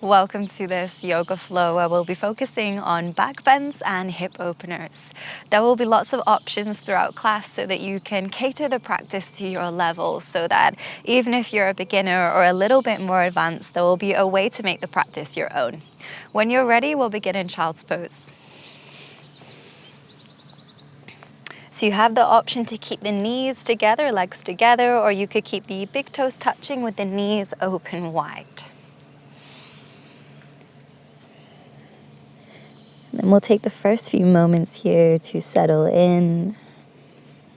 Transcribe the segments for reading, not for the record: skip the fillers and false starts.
Welcome to this yoga flow where we'll be focusing on back bends and hip openers. There will be lots of options throughout class so that you can cater the practice to your level, so that even if you're a beginner or a little bit more advanced, there will be a way to make the practice your own. When you're ready, we'll begin in child's pose. So you have the option to keep the knees together, legs together, or you could keep the big toes touching with the knees open wide. And then we'll take the first few moments here to settle in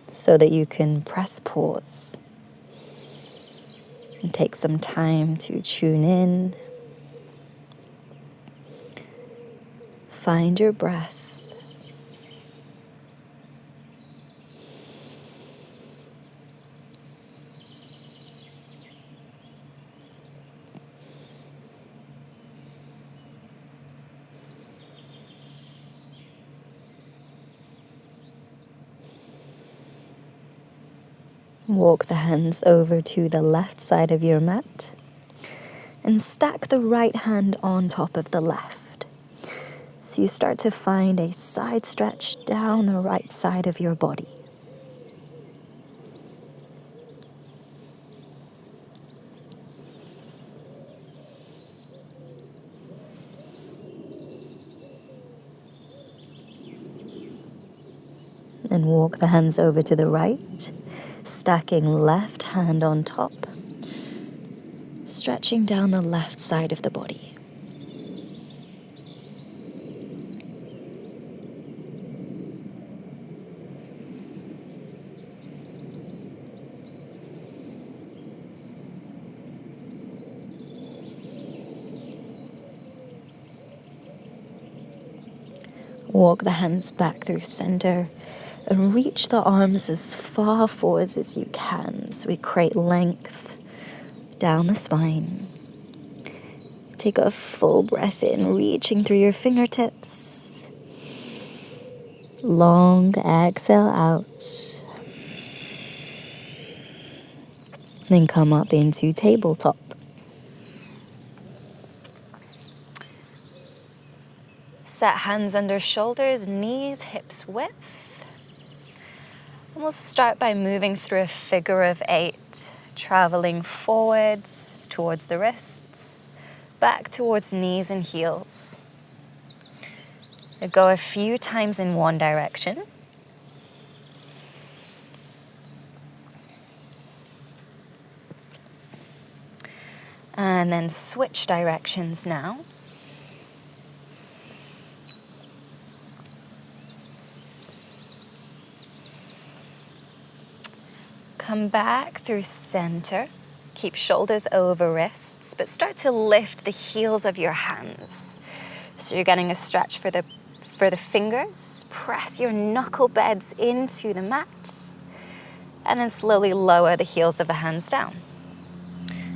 so that you can press pause and take some time to tune in. Find your breath. Walk the hands over to the left side of your mat and stack the right hand on top of the left. So you start to find a side stretch down the right side of your body. Then walk the hands over to the right, stacking left hand on top, stretching down the left side of the body. Walk the hands back through center and reach the arms as far forwards as you can, so we create length down the spine. Take a full breath in, reaching through your fingertips. Long exhale out. Then come up into tabletop. Set hands under shoulders, knees, hips width. And we'll start by moving through a figure of 8, traveling forwards towards the wrists, back towards knees and heels. We'll go a few times in one direction. And then switch directions now. Come back through center. Keep shoulders over wrists, but start to lift the heels of your hands. So you're getting a stretch for the fingers. Press your knuckle beds into the mat. And then slowly lower the heels of the hands down.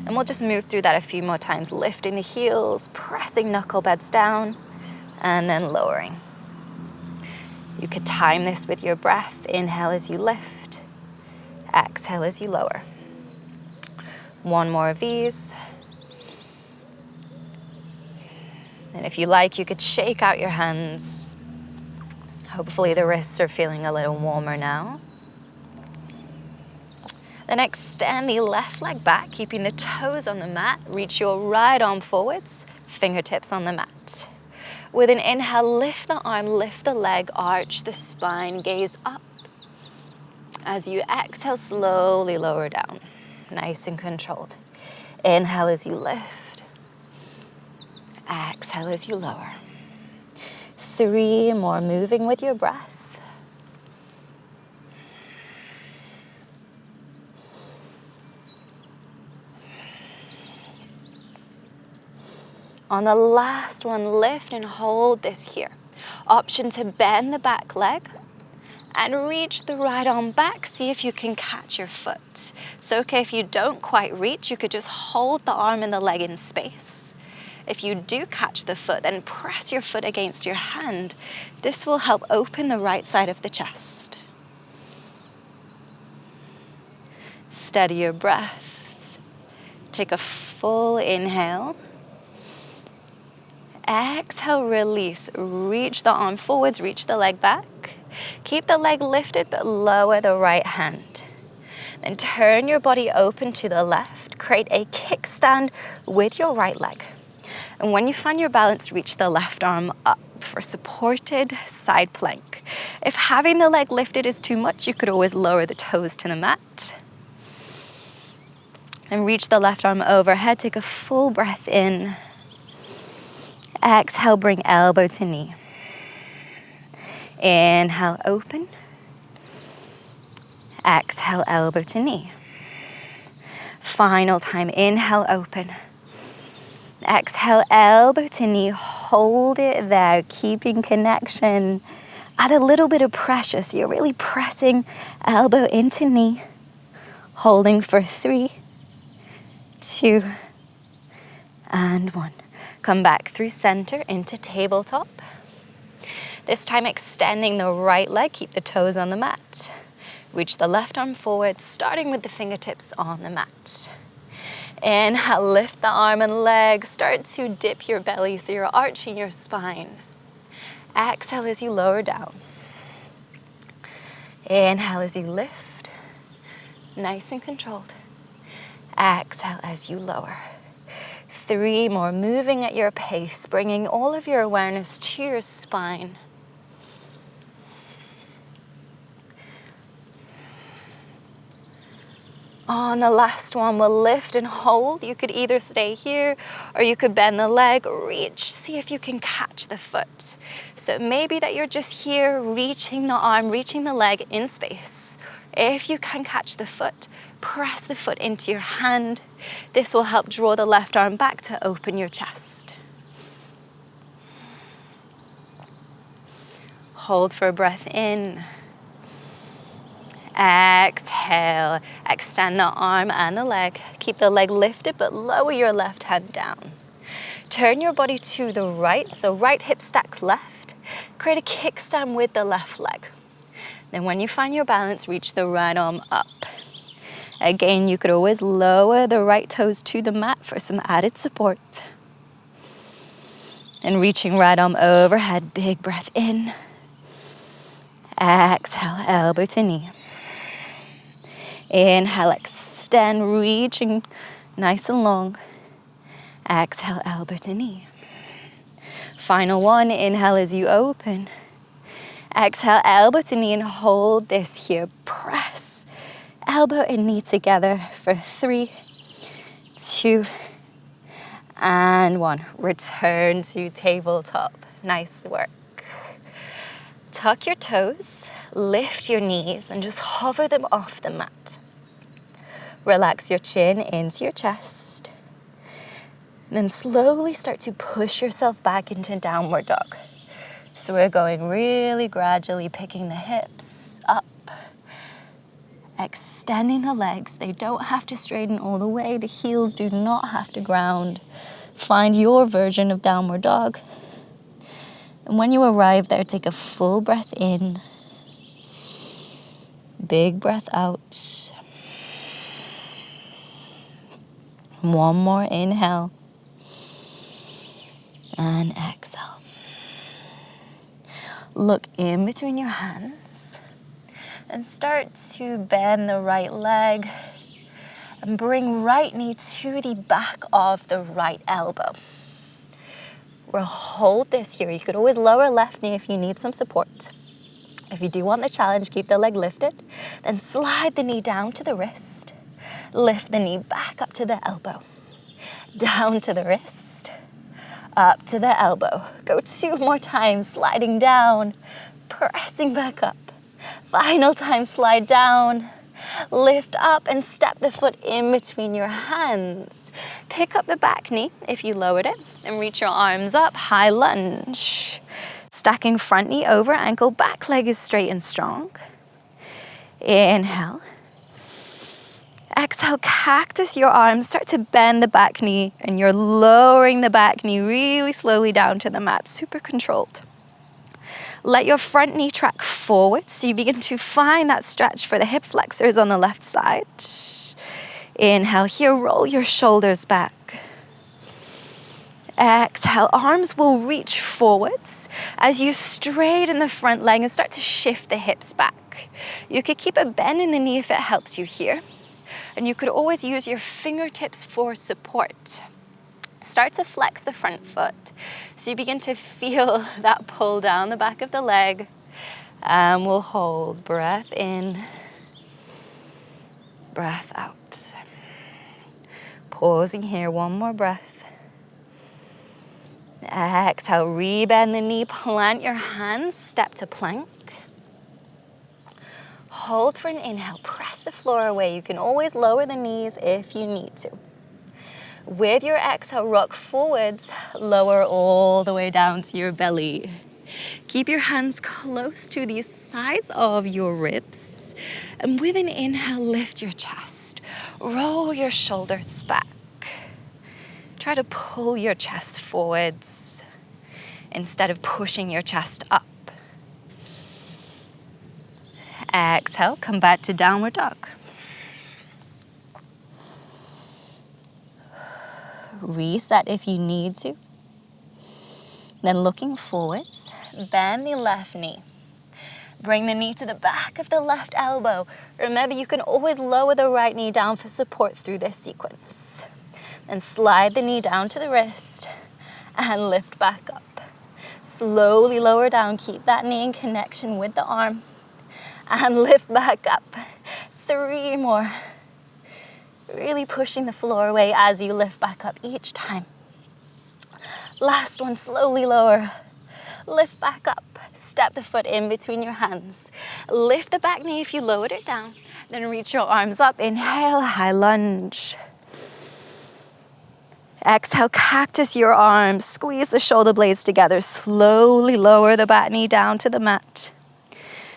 And we'll just move through that a few more times, lifting the heels, pressing knuckle beds down, and then lowering. You could time this with your breath. Inhale as you lift. Exhale as you lower. One more of these. And if you like, you could shake out your hands. Hopefully the wrists are feeling a little warmer now. Then extend the left leg back, keeping the toes on the mat. Reach your right arm forwards, fingertips on the mat. With an inhale, lift the arm, lift the leg, arch the spine, gaze up. As you exhale, slowly lower down, nice and controlled. Inhale as you lift. Exhale as you lower. 3 more, moving with your breath. On the last one, lift and hold this here. Option to bend the back leg and reach the right arm back. See if you can catch your foot. It's okay if you don't quite reach, you could just hold the arm and the leg in space. If you do catch the foot, then press your foot against your hand. This will help open the right side of the chest. Steady your breath. Take a full inhale. Exhale, release. Reach the arm forwards, reach the leg back. Keep the leg lifted, but lower the right hand. Then turn your body open to the left. Create a kickstand with your right leg. And when you find your balance, reach the left arm up for supported side plank. If having the leg lifted is too much, you could always lower the toes to the mat. And reach the left arm overhead. Take a full breath in. Exhale, bring elbow to knee. Inhale, open. Exhale, elbow to knee. Final time, inhale, open. Exhale, elbow to knee, hold it there, keeping connection. Add a little bit of pressure, so you're really pressing elbow into knee, holding for 3, 2, and 1. Come back through center into tabletop. This time extending the right leg, keep the toes on the mat. Reach the left arm forward, starting with the fingertips on the mat. Inhale, lift the arm and leg. Start to dip your belly so you're arching your spine. Exhale as you lower down. Inhale as you lift. Nice and controlled. Exhale as you lower. 3 more, moving at your pace, bringing all of your awareness to your spine. On the last one, we'll lift and hold. You could either stay here or you could bend the leg, reach, see if you can catch the foot. So it may be that you're just here, reaching the arm, reaching the leg in space. If you can catch the foot, press the foot into your hand. This will help draw the left arm back to open your chest. Hold for a breath in. Exhale, extend the arm and the leg. Keep the leg lifted, but lower your left hand down. Turn your body to the right, so right hip stacks left. Create a kickstand with the left leg. Then when you find your balance, reach the right arm up. Again, you could always lower the right toes to the mat for some added support. And reaching right arm overhead, big breath in. Exhale, elbow to knee. Inhale, extend, reaching nice and long. Exhale, elbow to knee. Final one, inhale as you open. Exhale, elbow to knee and hold this here. Press elbow and knee together for 3, 2, and 1. Return to tabletop. Nice work. Tuck your toes, lift your knees, and just hover them off the mat. Relax your chin into your chest. Then slowly start to push yourself back into downward dog. So we're going really gradually, picking the hips up, extending the legs. They don't have to straighten all the way. The heels do not have to ground. Find your version of downward dog. And when you arrive there, take a full breath in. Big breath out. One more inhale. And exhale. Look in between your hands. And start to bend the right leg. And bring right knee to the back of the right elbow. We'll hold this here. You could always lower left knee if you need some support. If you do want the challenge, keep the leg lifted. Then slide the knee down to the wrist. Lift the knee back up to the elbow. Down to the wrist. Up to the elbow. Go 2 more times, sliding down. Pressing back up. Final time, slide down. Lift up and step the foot in between your hands. Pick up the back knee if you lowered it and reach your arms up, high lunge. Stacking front knee over ankle, back leg is straight and strong. Inhale. Exhale, cactus your arms, start to bend the back knee and you're lowering the back knee really slowly down to the mat, super controlled. Let your front knee track forward so you begin to find that stretch for the hip flexors on the left side. Inhale here, roll your shoulders back. Exhale, arms will reach forwards as you straighten the front leg and start to shift the hips back. You could keep a bend in the knee if it helps you here. And you could always use your fingertips for support. Start to flex the front foot. So you begin to feel that pull down the back of the leg. And we'll hold. Breath in, breath out. Pausing here, one more breath. Exhale, rebend the knee, plant your hands, step to plank. Hold for an inhale, press the floor away. You can always lower the knees if you need to. With your exhale, rock forwards, lower all the way down to your belly. Keep your hands close to the sides of your ribs. And with an inhale, lift your chest. Roll your shoulders back. Try to pull your chest forwards instead of pushing your chest up. Exhale, come back to downward dog. Reset if you need to. Then looking forwards, bend the left knee. Bring the knee to the back of the left elbow. Remember, you can always lower the right knee down for support through this sequence. And slide the knee down to the wrist and lift back up. Slowly lower down, keep that knee in connection with the arm and lift back up. 3 more. Really pushing the floor away as you lift back up each time. Last one, slowly lower. Lift back up. Step the foot in between your hands. Lift the back knee if you lowered it down. Then reach your arms up. Inhale, high lunge. Exhale, cactus your arms. Squeeze the shoulder blades together. Slowly lower the back knee down to the mat.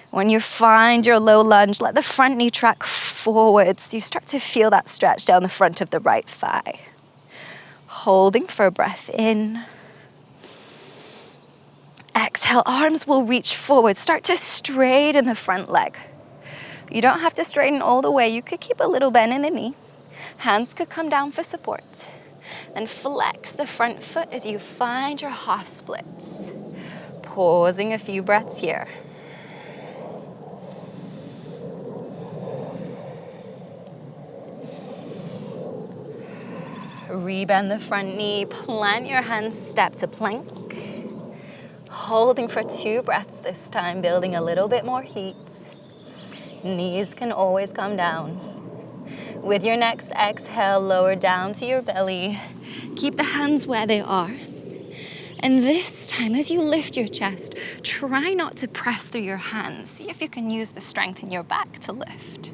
When you find your low lunge, let the front knee track forwards. You start to feel that stretch down the front of the right thigh. Holding for a breath in. Exhale, arms will reach forward. Start to straighten the front leg. You don't have to straighten all the way. You could keep a little bend in the knee. Hands could come down for support. Then flex the front foot as you find your half splits. Pausing a few breaths here. Rebend the front knee, plant your hands, step to plank. Holding for 2 breaths this time, building a little bit more heat. Knees can always come down. With your next exhale, lower down to your belly. Keep the hands where they are. And this time, as you lift your chest, try not to press through your hands. See if you can use the strength in your back to lift.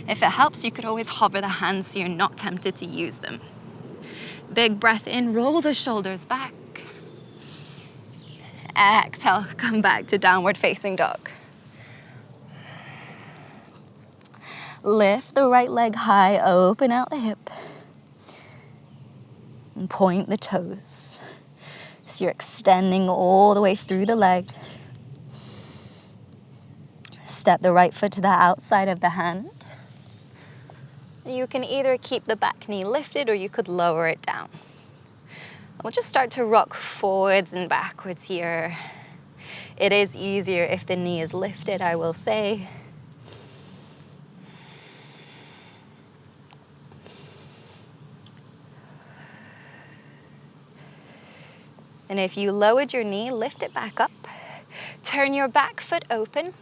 If it helps, you could always hover the hands so you're not tempted to use them. Big breath in, roll the shoulders back. Exhale, come back to downward facing dog. Lift the right leg high, open out the hip. And point the toes. So you're extending all the way through the leg. Step the right foot to the outside of the hand. You can either keep the back knee lifted or you could lower it down. We'll just start to rock forwards and backwards here. It is easier if the knee is lifted, I will say. And if you lowered your knee, lift it back up. Turn your back foot open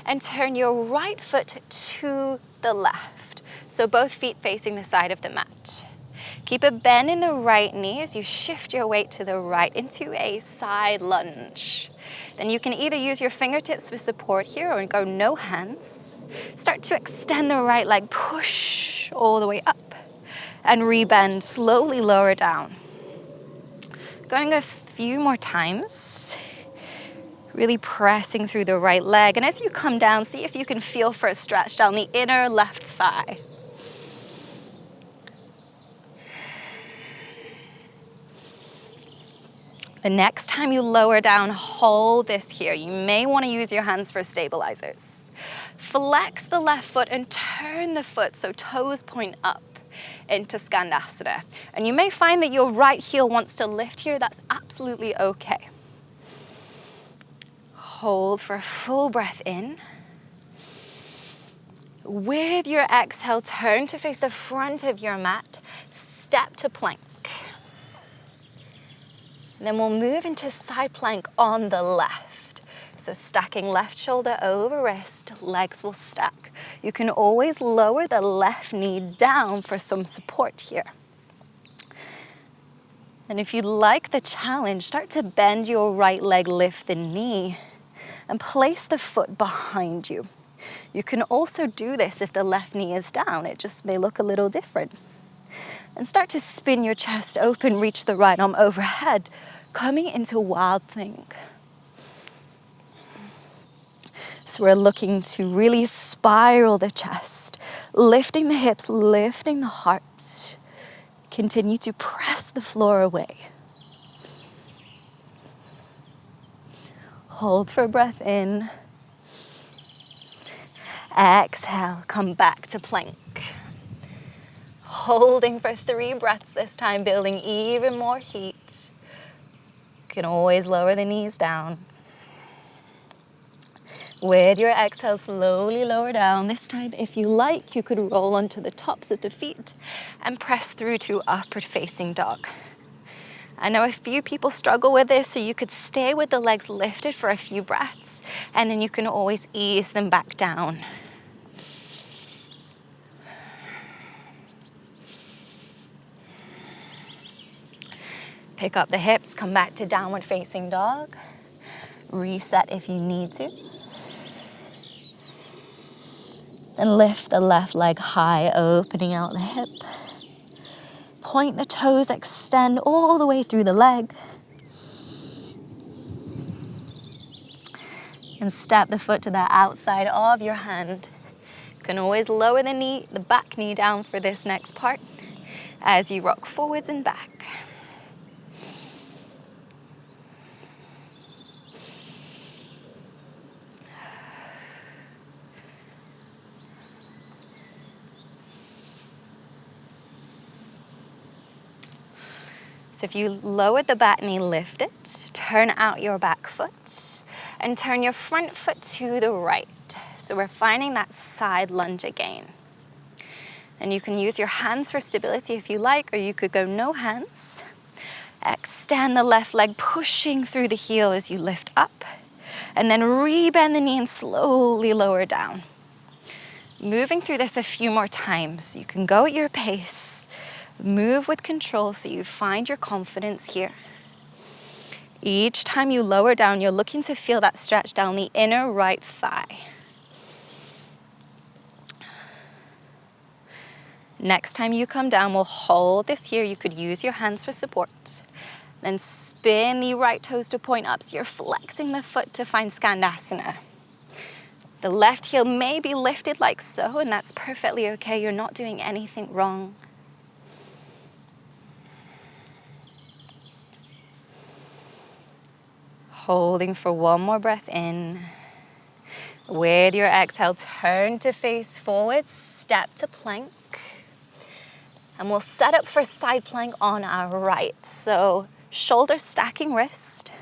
and turn your right foot to the left. So both feet facing the side of the mat. Keep a bend in the right knee as you shift your weight to the right into a side lunge. Then you can either use your fingertips for support here or go no hands. Start to extend the right leg, push all the way up and rebend, slowly lower down. Going a few more times. Really pressing through the right leg. And as you come down, see if you can feel for a stretch down the inner left thigh. The next time you lower down, hold this here. You may want to use your hands for stabilizers. Flex the left foot and turn the foot so toes point up. into Skandasana. And you may find that your right heel wants to lift here. That's absolutely okay. Hold for a full breath in. With your exhale, turn to face the front of your mat. Step to plank. And then we'll move into side plank on the left. So stacking left shoulder over wrist, legs will stack. You can always lower the left knee down for some support here. And if you like the challenge, start to bend your right leg, lift the knee, and place the foot behind you. You can also do this if the left knee is down. It just may look a little different. And start to spin your chest open, reach the right arm overhead, coming into wild thing. So we're looking to really spiral the chest, lifting the hips, lifting the heart. Continue to press the floor away. Hold for breath in. Exhale, come back to plank. Holding for 3 breaths this time, building even more heat. You can always lower the knees down. With your exhale, slowly lower down. This time, if you like, you could roll onto the tops of the feet and press through to upward facing dog. I know a few people struggle with this, so you could stay with the legs lifted for a few breaths, and then you can always ease them back down. Pick up the hips, come back to downward facing dog. Reset if you need to. And lift the left leg high, opening out the hip. Point the toes, extend all the way through the leg. And step the foot to the outside of your hand. You can always lower the back knee down for this next part as you rock forwards and back. So if you lower the back knee, lift it, turn out your back foot, and turn your front foot to the right. So we're finding that side lunge again. And you can use your hands for stability if you like, or you could go no hands. Extend the left leg, pushing through the heel as you lift up, and then rebend the knee and slowly lower down. Moving through this a few more times. You can go at your pace. Move with control so you find your confidence here. Each time you lower down, you're looking to feel that stretch down the inner right thigh. Next time you come down, we'll hold this here. You could use your hands for support. Then spin the right toes to point up, so you're flexing the foot to find Skandasana. The left heel may be lifted like so, and that's perfectly okay. You're not doing anything wrong. Holding for one more breath in. With your exhale, turn to face forward, step to plank. And we'll set up for side plank on our right. So shoulders stacking wrist,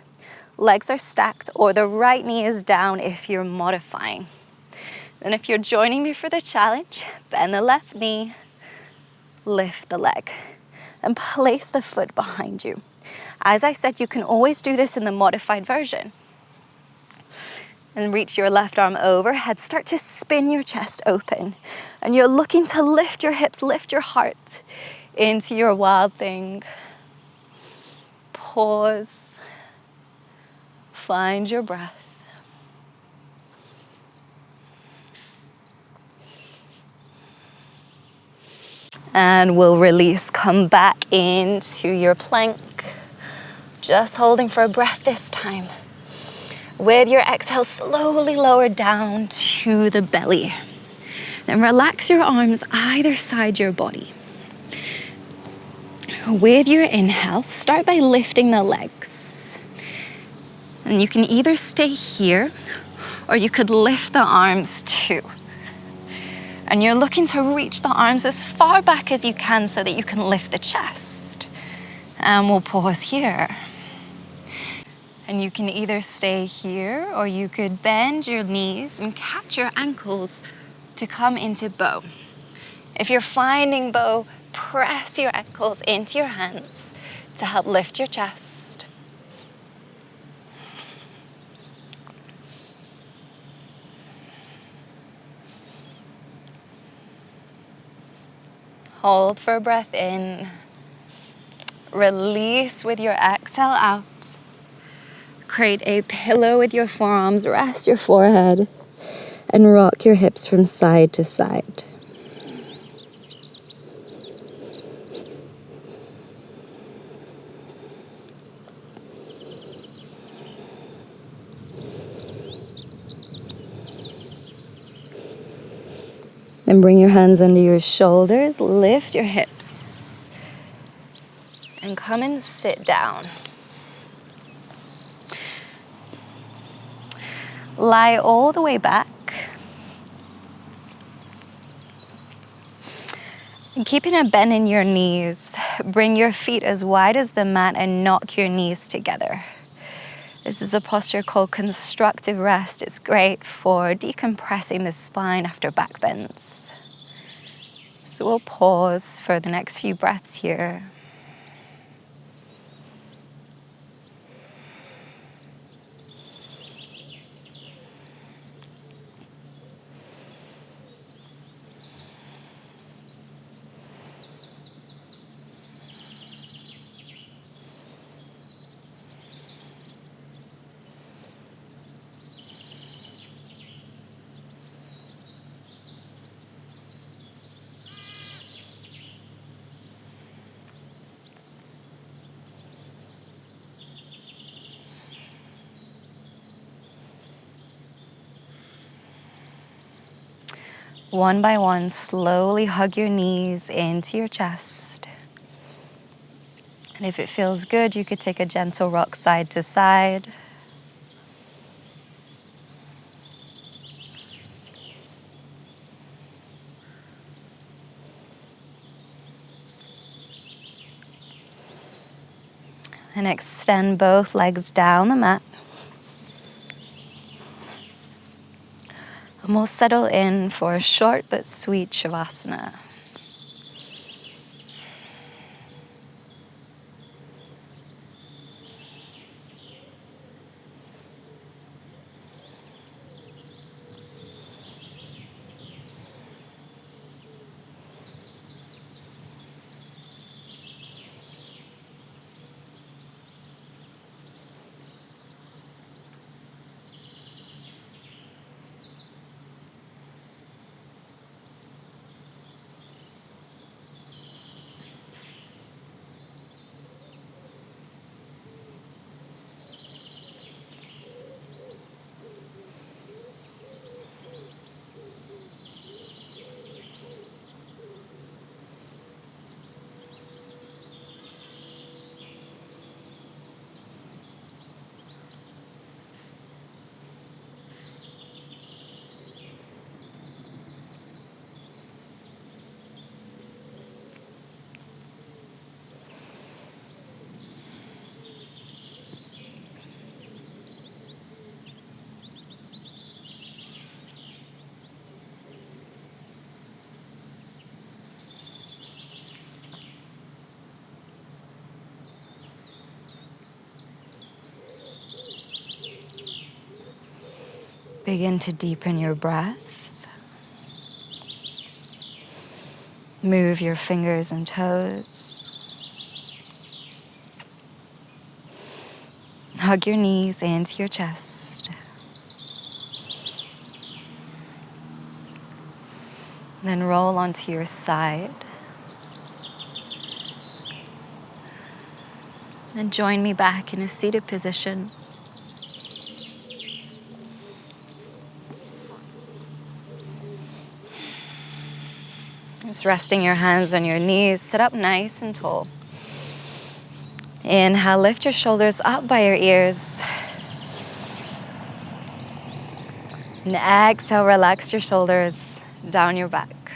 legs are stacked, or the right knee is down if you're modifying. And if you're joining me for the challenge, bend the left knee, lift the leg, and place the foot behind you. As I said, you can always do this in the modified version. And reach your left arm overhead. Start to spin your chest open. And you're looking to lift your hips, lift your heart into your wild thing. Pause. Find your breath. And we'll release. Come back into your plank. Just holding for a breath this time. With your exhale, slowly lower down to the belly. Then relax your arms either side your body. With your inhale, start by lifting the legs. And you can either stay here, or you could lift the arms too. And you're looking to reach the arms as far back as you can so that you can lift the chest. And we'll pause here. And you can either stay here or you could bend your knees and catch your ankles to come into bow. If you're finding bow, press your ankles into your hands to help lift your chest. Hold for a breath in. Release with your exhale out. Create a pillow with your forearms. Rest your forehead and rock your hips from side to side. Then bring your hands under your shoulders, lift your hips, and come and sit down. Lie all the way back. And keeping a bend in your knees, bring your feet as wide as the mat and knock your knees together. This is a posture called constructive rest. It's great for decompressing the spine after back bends. So we'll pause for the next few breaths here. One by one, slowly hug your knees into your chest. And if it feels good, you could take a gentle rock side to side. And extend both legs down the mat. And we'll settle in for a short but sweet Shavasana. Begin to deepen your breath. Move your fingers and toes. Hug your knees into your chest. Then roll onto your side. And join me back in a seated position. Just resting your hands on your knees, sit up nice and tall. Inhale, lift your shoulders up by your ears. And exhale, relax your shoulders down your back.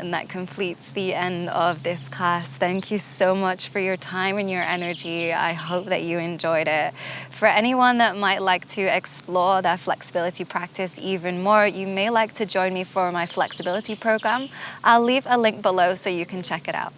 And that completes the end of this class. Thank you so much for your time and your energy. I hope that you enjoyed it. For anyone that might like to explore their flexibility practice even more, you may like to join me for my flexibility program. I'll leave a link below so you can check it out.